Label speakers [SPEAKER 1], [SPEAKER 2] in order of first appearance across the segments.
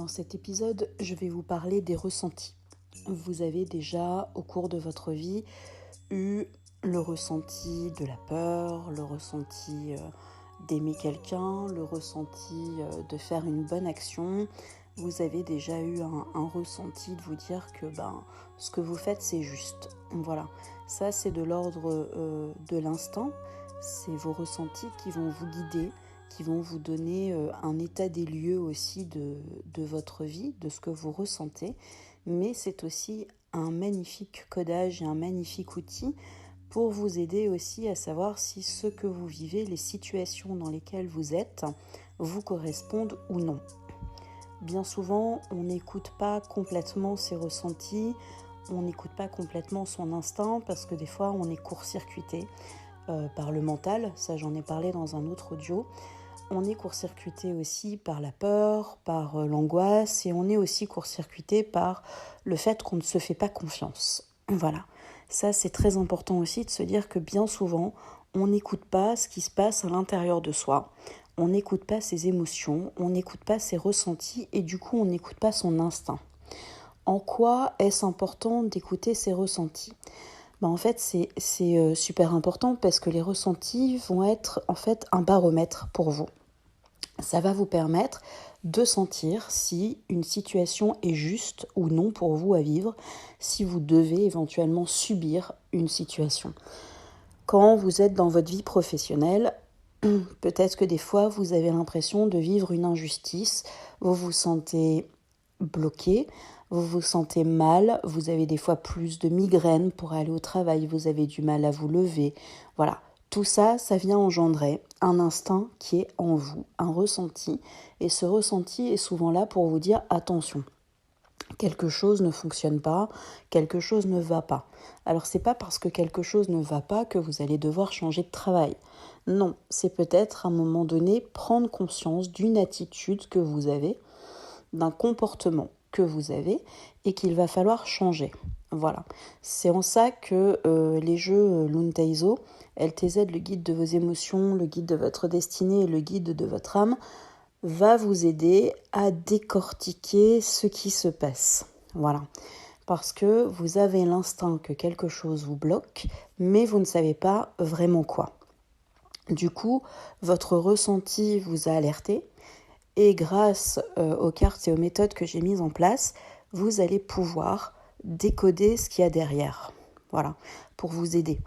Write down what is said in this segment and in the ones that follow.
[SPEAKER 1] Dans cet épisode, je vais vous parler des ressentis. Vous avez déjà, au cours de votre vie, eu le ressenti de la peur, le ressenti d'aimer quelqu'un, le ressenti de faire une bonne action. Vous avez déjà eu un ressenti de vous dire que ce que vous faites, c'est juste. Voilà, ça c'est de l'ordre de l'instinct. C'est vos ressentis qui vont vous guider, qui vont vous donner un état des lieux aussi de votre vie, de ce que vous ressentez. Mais c'est aussi un magnifique codage et un magnifique outil pour vous aider aussi à savoir si ce que vous vivez, les situations dans lesquelles vous êtes, vous correspondent ou non. Bien souvent, on n'écoute pas complètement ses ressentis, on n'écoute pas complètement son instinct parce que des fois, on est court-circuité par le mental, ça j'en ai parlé dans un autre audio. On est court-circuité aussi par la peur, par l'angoisse et on est aussi court-circuité par le fait qu'on ne se fait pas confiance. Voilà, ça c'est très important aussi de se dire que bien souvent, on n'écoute pas ce qui se passe à l'intérieur de soi, on n'écoute pas ses émotions, on n'écoute pas ses ressentis et du coup on n'écoute pas son instinct. En quoi est-ce important d'écouter ses ressentis ? En fait, c'est super important parce que les ressentis vont être en fait un baromètre pour vous. Ça va vous permettre de sentir si une situation est juste ou non pour vous à vivre, si vous devez éventuellement subir une situation. Quand vous êtes dans votre vie professionnelle, peut-être que des fois vous avez l'impression de vivre une injustice, vous vous sentez bloqué, vous vous sentez mal, vous avez des fois plus de migraines pour aller au travail, vous avez du mal à vous lever. Voilà, tout ça, ça vient engendrer un instinct qui est en vous, un ressenti. Et ce ressenti est souvent là pour vous dire attention, quelque chose ne fonctionne pas, quelque chose ne va pas. Alors c'est pas parce que quelque chose ne va pas que vous allez devoir changer de travail. Non, c'est peut-être à un moment donné prendre conscience d'une attitude que vous avez, d'un comportement que vous avez et qu'il va falloir changer. Voilà. C'est en ça que les jeux Luntaizo, LTZ, le guide de vos émotions, le guide de votre destinée et le guide de votre âme, va vous aider à décortiquer ce qui se passe. Voilà. Parce que vous avez l'instinct que quelque chose vous bloque, mais vous ne savez pas vraiment quoi. Du coup, votre ressenti vous a alerté, et grâce aux cartes et aux méthodes que j'ai mises en place, vous allez pouvoir décoder ce qu'il y a derrière. Voilà, pour vous aider.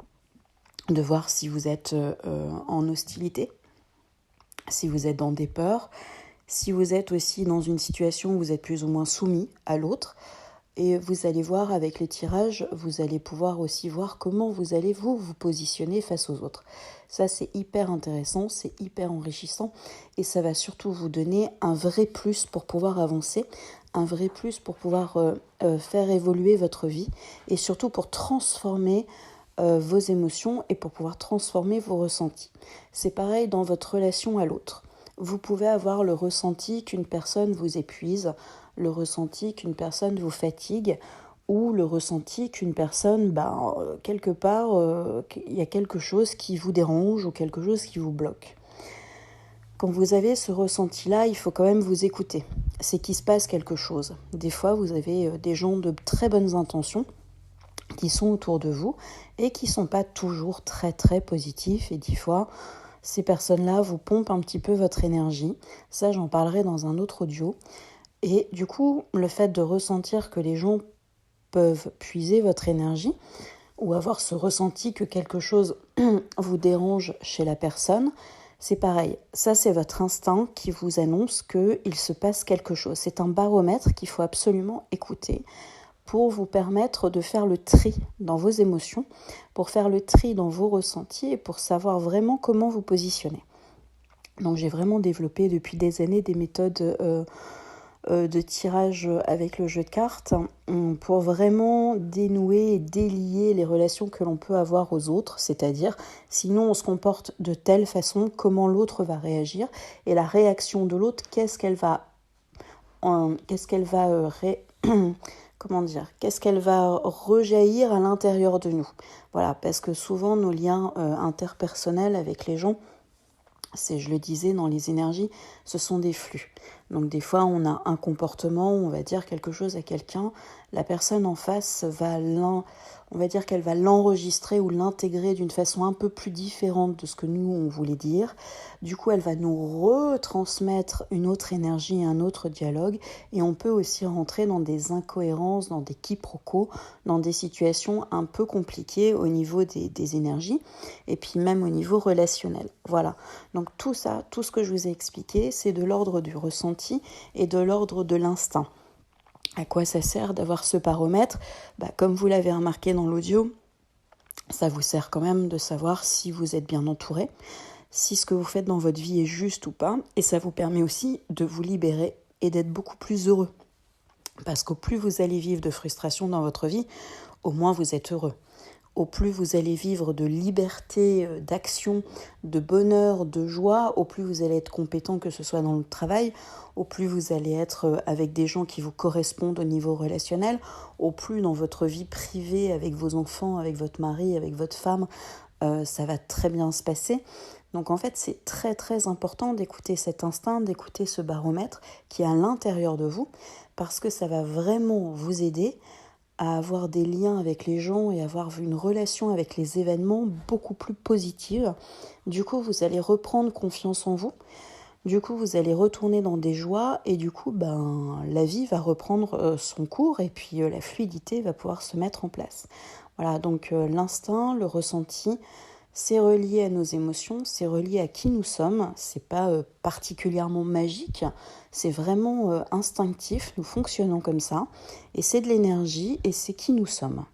[SPEAKER 1] De voir si vous êtes en hostilité, si vous êtes dans des peurs, si vous êtes aussi dans une situation où vous êtes plus ou moins soumis à l'autre. Et vous allez voir avec les tirages, vous allez pouvoir aussi voir comment vous allez vous positionner face aux autres. Ça, c'est hyper intéressant, c'est hyper enrichissant et ça va surtout vous donner un vrai plus pour pouvoir avancer, un vrai plus pour pouvoir faire évoluer votre vie et surtout pour transformer vos émotions et pour pouvoir transformer vos ressentis. C'est pareil dans votre relation à l'autre. Vous pouvez avoir le ressenti qu'une personne vous épuise, le ressenti qu'une personne vous fatigue ou le ressenti qu'une personne, quelque part, il y a quelque chose qui vous dérange ou quelque chose qui vous bloque. Quand vous avez ce ressenti-là, il faut quand même vous écouter. C'est qu'il se passe quelque chose. Des fois, vous avez des gens de très bonnes intentions qui sont autour de vous et qui ne sont pas toujours très très positifs et des fois, ces personnes-là vous pompent un petit peu votre énergie. Ça, j'en parlerai dans un autre audio. Et du coup, le fait de ressentir que les gens peuvent puiser votre énergie ou avoir ce ressenti que quelque chose vous dérange chez la personne, c'est pareil. Ça, c'est votre instinct qui vous annonce qu'il se passe quelque chose. C'est un baromètre qu'il faut absolument écouter pour vous permettre de faire le tri dans vos émotions, pour faire le tri dans vos ressentis et pour savoir vraiment comment vous positionner. Donc j'ai vraiment développé depuis des années des méthodes de tirage avec le jeu de cartes pour vraiment dénouer et délier les relations que l'on peut avoir aux autres, c'est-à-dire sinon on se comporte de telle façon, comment l'autre va réagir et la réaction de l'autre, qu'est-ce qu'elle va rejaillir à l'intérieur de nous. Voilà, parce que souvent nos liens interpersonnels avec les gens, je le disais dans les énergies, ce sont des flux. Donc des fois, on a un comportement, on va dire quelque chose à quelqu'un, la personne en face on va dire qu'elle va l'enregistrer ou l'intégrer d'une façon un peu plus différente de ce que nous, on voulait dire. Du coup, elle va nous retransmettre une autre énergie, un autre dialogue, et on peut aussi rentrer dans des incohérences, dans des quiproquos, dans des situations un peu compliquées au niveau des énergies, et puis même au niveau relationnel. Voilà. Donc tout ça, tout ce que je vous ai expliqué, c'est de l'ordre du ressenti et de l'ordre de l'instinct. À quoi ça sert d'avoir ce baromètre ? Comme vous l'avez remarqué dans l'audio, ça vous sert quand même de savoir si vous êtes bien entouré, si ce que vous faites dans votre vie est juste ou pas, et ça vous permet aussi de vous libérer et d'être beaucoup plus heureux. Parce qu'au plus vous allez vivre de frustration dans votre vie, au moins vous êtes heureux. Au plus vous allez vivre de liberté, d'action, de bonheur, de joie, au plus vous allez être compétent, que ce soit dans le travail, au plus vous allez être avec des gens qui vous correspondent au niveau relationnel, au plus dans votre vie privée, avec vos enfants, avec votre mari, avec votre femme, ça va très bien se passer. Donc en fait, c'est très très important d'écouter cet instinct, d'écouter ce baromètre qui est à l'intérieur de vous, parce que ça va vraiment vous aider à avoir des liens avec les gens et avoir une relation avec les événements beaucoup plus positive. Du coup, vous allez reprendre confiance en vous. Du coup, vous allez retourner dans des joies et du coup, la vie va reprendre son cours et puis la fluidité va pouvoir se mettre en place. Voilà, donc l'instinct, le ressenti, c'est relié à nos émotions, c'est relié à qui nous sommes. C'est pas particulièrement magique, c'est vraiment instinctif. Nous fonctionnons comme ça et c'est de l'énergie et c'est qui nous sommes.